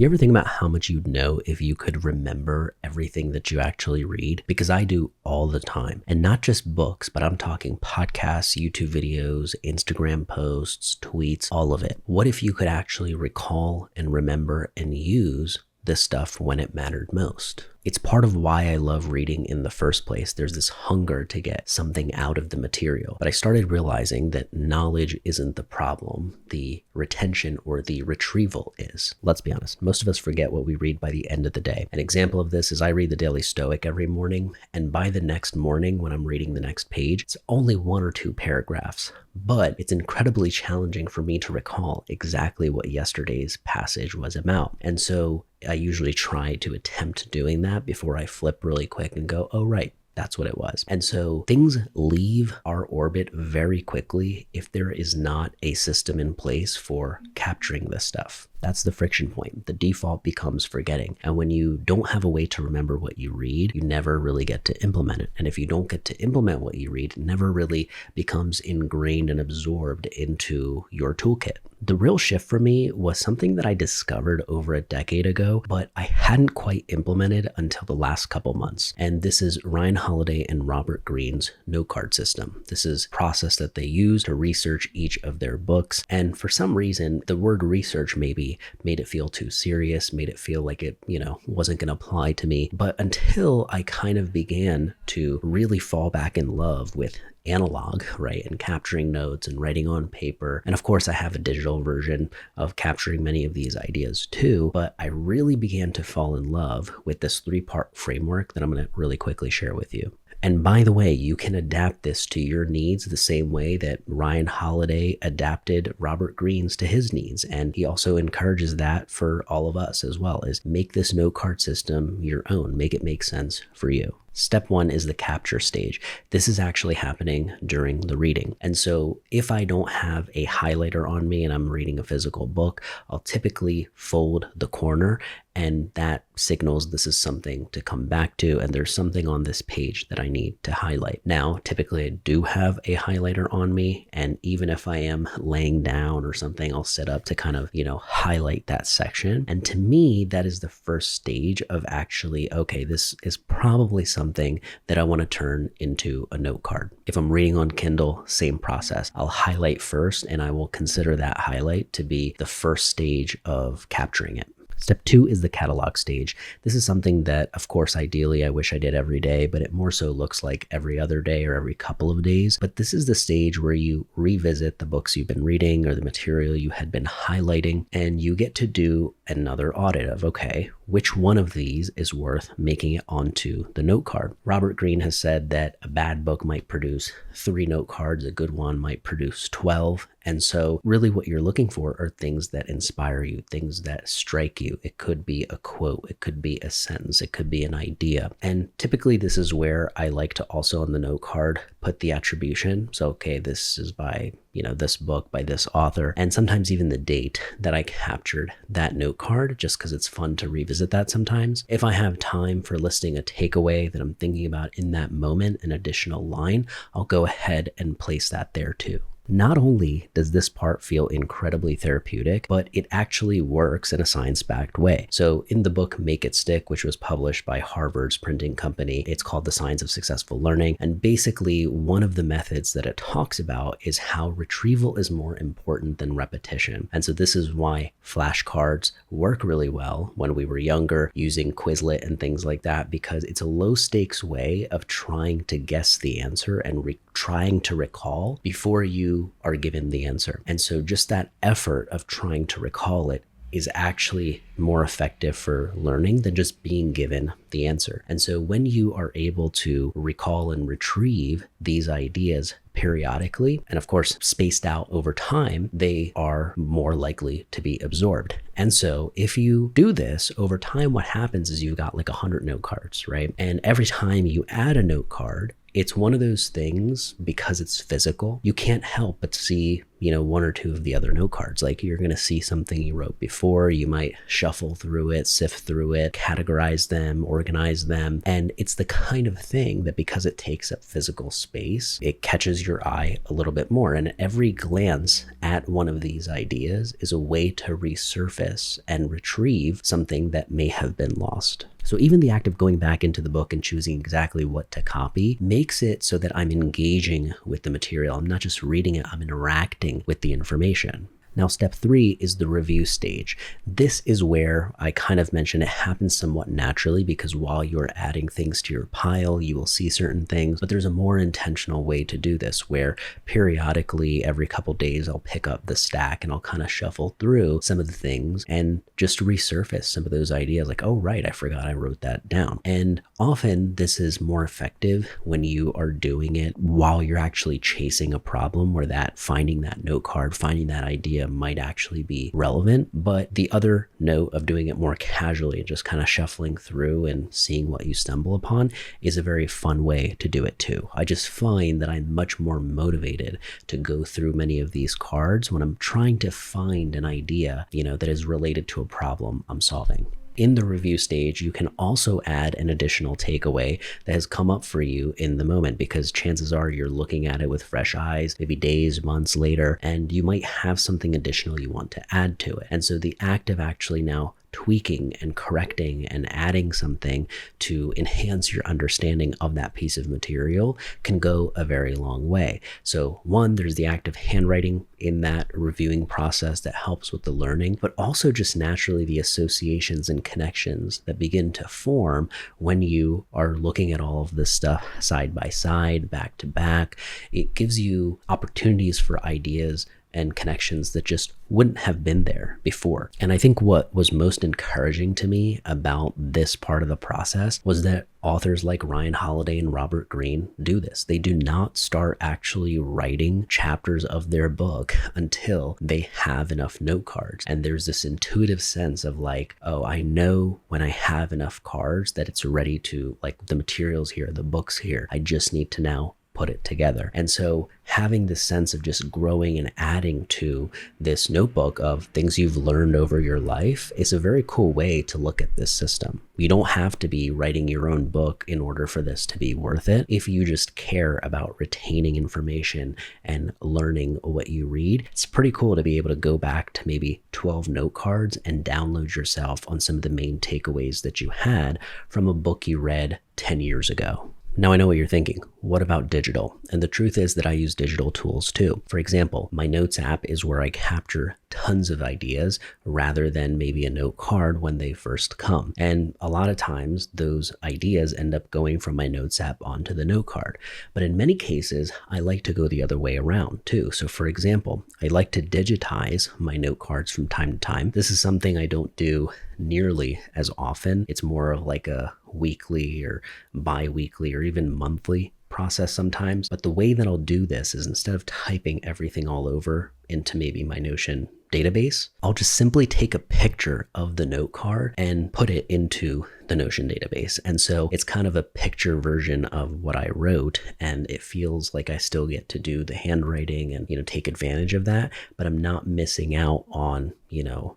You ever think about how much you'd know if you could remember everything that you actually read? Because I do all the time. And not just books, but I'm talking podcasts, YouTube videos, Instagram posts, tweets, all of it. What if you could actually recall and remember and use this stuff when it mattered most? It's part of why I love reading in the first place. There's this hunger to get something out of the material. But I started realizing that knowledge isn't the problem. The retention or the retrieval is. Let's be honest, most of us forget what we read by the end of the day. An example of this is I read the Daily Stoic every morning, and by the next morning when I'm reading the next page, it's only 1 or 2 paragraphs. But it's incredibly challenging for me to recall exactly what yesterday's passage was about. And so I usually try to attempt doing that before I flip really quick and go, oh, right, that's what it was. And so things leave our orbit very quickly if there is not a system in place for capturing this stuff. That's the friction point. The default becomes forgetting. And when you don't have a way to remember what you read, you never really get to implement it. And if you don't get to implement what you read, it never really becomes ingrained and absorbed into your toolkit. The real shift for me was something that I discovered over a decade ago, but I hadn't quite implemented until the last couple months. And this is Ryan Holiday and Robert Greene's note card system. This is a process that they use to research each of their books. And for some reason, the word research maybe made it feel too serious, made it feel like it, wasn't going to apply to me. But until I kind of began to really fall back in love with analog, right? And capturing notes and writing on paper. And of course, I have a digital version of capturing many of these ideas too, but I really began to fall in love with this 3-part framework that I'm going to really quickly share with you. And by the way, you can adapt this to your needs the same way that Ryan Holiday adapted Robert Greene's to his needs. And he also encourages that for all of us as well, is make this note card system your own, make it make sense for you. Step 1 is the capture stage. This is actually happening during the reading. And so if I don't have a highlighter on me and I'm reading a physical book, I'll typically fold the corner, and that signals this is something to come back to, and there's something on this page that I need to highlight. Now, typically I do have a highlighter on me, and even if I am laying down or something, I'll sit up to kind of, highlight that section. And to me, that is the first stage of actually, okay, this is probably something that I want to turn into a note card. If I'm reading on Kindle, same process. I'll highlight first, and I will consider that highlight to be the first stage of capturing it. Step 2 is the catalog stage. This is something that, of course, ideally I wish I did every day, but it more so looks like every other day or every couple of days. But this is the stage where you revisit the books you've been reading or the material you had been highlighting, and you get to do another audit of, okay, which one of these is worth making it onto the note card? Robert Greene has said that a bad book might produce 3 note cards, a good one might produce 12. And so really what you're looking for are things that inspire you, things that strike you. It could be a quote, it could be a sentence, it could be an idea. And typically this is where I like to also on the note card put the attribution. So, okay, this is by, this book by this author, and sometimes even the date that I captured that note card, just because it's fun to revisit that sometimes. If I have time for listing a takeaway that I'm thinking about in that moment, an additional line, I'll go ahead and place that there too. Not only does this part feel incredibly therapeutic, but it actually works in a science-backed way. So in the book Make It Stick, which was published by Harvard's printing company, it's called The Science of Successful Learning. And basically one of the methods that it talks about is how retrieval is more important than repetition. And so this is why flashcards work really well when we were younger, using Quizlet and things like that, because it's a low stakes way of trying to guess the answer and trying to recall before you are given the answer. And so just that effort of trying to recall it is actually more effective for learning than just being given the answer. And so when you are able to recall and retrieve these ideas periodically, and of course spaced out over time, they are more likely to be absorbed. And so if you do this over time, what happens is you've got like 100 note cards, right? And every time you add a note card, it's one of those things, because it's physical, you can't help but see, one or two of the other note cards. Like, you're going to see something you wrote before, you might shuffle through it, sift through it, categorize them, organize them. And it's the kind of thing that, because it takes up physical space, it catches your eye a little bit more. And every glance at one of these ideas is a way to resurface and retrieve something that may have been lost. So even the act of going back into the book and choosing exactly what to copy makes it so that I'm engaging with the material. I'm not just reading it, I'm interacting with the information. Now, step 3 is the review stage. This is where I kind of mentioned it happens somewhat naturally, because while you're adding things to your pile, you will see certain things, but there's a more intentional way to do this, where periodically every couple days I'll pick up the stack and I'll kind of shuffle through some of the things and just resurface some of those ideas, like, oh right, I forgot I wrote that down. And often this is more effective when you are doing it while you're actually chasing a problem, where that finding that note card, finding that idea might actually be relevant. But the other note of doing it more casually and just kind of shuffling through and seeing what you stumble upon is a very fun way to do it too. I just find that I'm much more motivated to go through many of these cards when I'm trying to find an idea, that is related to a problem I'm solving. In the review stage, you can also add an additional takeaway that has come up for you in the moment, because chances are you're looking at it with fresh eyes, maybe days, months later, and you might have something additional you want to add to it. And so the act of actually now tweaking and correcting and adding something to enhance your understanding of that piece of material can go a very long way. So one, there's the act of handwriting in that reviewing process that helps with the learning, but also just naturally the associations and connections that begin to form when you are looking at all of this stuff side by side, back to back. It gives you opportunities for ideas and connections that just wouldn't have been there before. And I think what was most encouraging to me about this part of the process was that authors like Ryan Holiday and Robert Greene do this. They do not start actually writing chapters of their book until they have enough note cards. And there's this intuitive sense of like, oh, I know when I have enough cards that it's ready to, like, the materials here, the books here, I just need to now put it together. And so having this sense of just growing and adding to this notebook of things you've learned over your life is a very cool way to look at this system. You don't have to be writing your own book in order for this to be worth it. If you just care about retaining information and learning what you read, it's pretty cool to be able to go back to maybe 12 note cards and download yourself on some of the main takeaways that you had from a book you read 10 years ago. Now I know what you're thinking. What about digital? And the truth is that I use digital tools too. For example, my notes app is where I capture tons of ideas rather than maybe a note card when they first come. And a lot of times those ideas end up going from my notes app onto the note card. But in many cases, I like to go the other way around too. So for example, I like to digitize my note cards from time to time. This is something I don't do nearly as often. It's more of like a weekly or bi-weekly or even monthly process sometimes. But the way that I'll do this is, instead of typing everything all over into maybe my Notion database, I'll just simply take a picture of the note card and put it into the Notion database. And so it's kind of a picture version of what I wrote, and it feels like I still get to do the handwriting and, take advantage of that, but I'm not missing out on,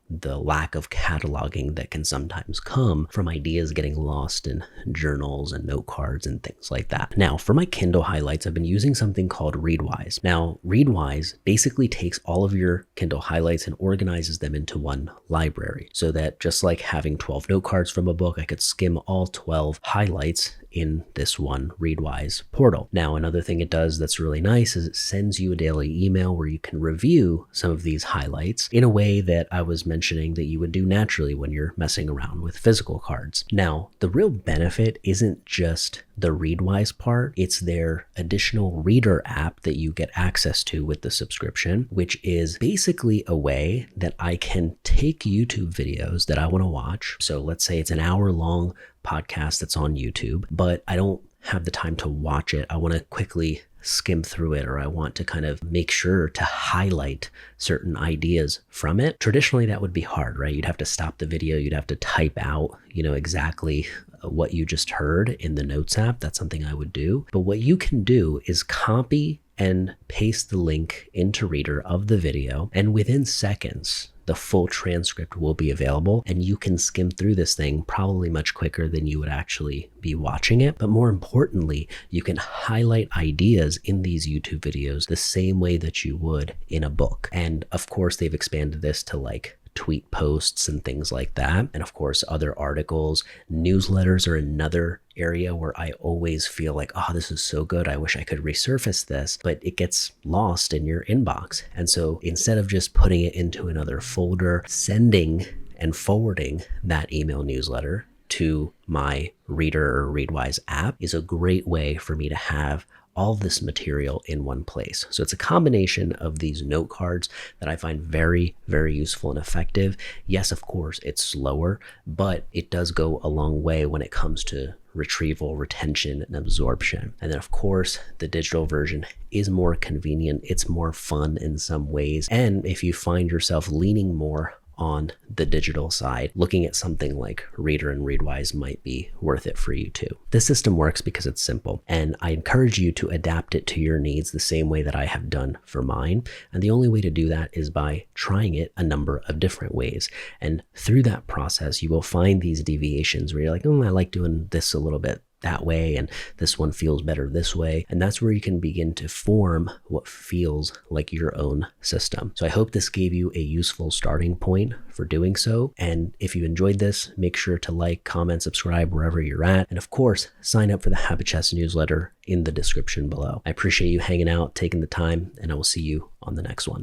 the lack of cataloging that can sometimes come from ideas getting lost in journals and note cards and things like that. Now, for my Kindle highlights, I've been using something called Readwise. Now, Readwise basically takes all of your Kindle highlights and organizes them into one library, so that just like having 12 note cards from a book, I could skim all 12 highlights in this one Readwise portal. Now, another thing it does that's really nice is it sends you a daily email where you can review some of these highlights in a way that I was mentioning that you would do naturally when you're messing around with physical cards. Now, the real benefit isn't just the Readwise part, it's their additional reader app that you get access to with the subscription, which is basically a way that I can take YouTube videos that I want to watch. So let's say it's an hour-long podcast that's on YouTube, but I don't have the time to watch it. I want to quickly skim through it, or I want to kind of make sure to highlight certain ideas from it. Traditionally, that would be hard, right? You'd have to stop the video. You'd have to type out, exactly what you just heard in the Notes app. That's something I would do. But what you can do is copy and paste the link into Reader of the video, and within seconds, the full transcript will be available, and you can skim through this thing probably much quicker than you would actually be watching it. But more importantly, you can highlight ideas in these YouTube videos the same way that you would in a book. And of course, they've expanded this to like tweet posts and things like that. And of course, other articles. Newsletters are another area where I always feel like, oh, this is so good. I wish I could resurface this, but it gets lost in your inbox. And so instead of just putting it into another folder, sending and forwarding that email newsletter to my Reader or Readwise app is a great way for me to have all this material in one place. So it's a combination of these note cards that I find very, very useful and effective. Yes, of course, it's slower, but it does go a long way when it comes to retrieval, retention, and absorption. And then of course, the digital version is more convenient. It's more fun in some ways. And if you find yourself leaning more on the digital side, looking at something like Reader and Readwise might be worth it for you too. This system works because it's simple, and I encourage you to adapt it to your needs the same way that I have done for mine. And the only way to do that is by trying it a number of different ways. And through that process, you will find these deviations where you're like, oh, I like doing this a little bit that way, and this one feels better this way. And that's where you can begin to form what feels like your own system. So I hope this gave you a useful starting point for doing so. And if you enjoyed this, make sure to like, comment, subscribe wherever you're at. And of course, sign up for the Habit Chest newsletter in the description below. I appreciate you hanging out, taking the time, and I will see you on the next one.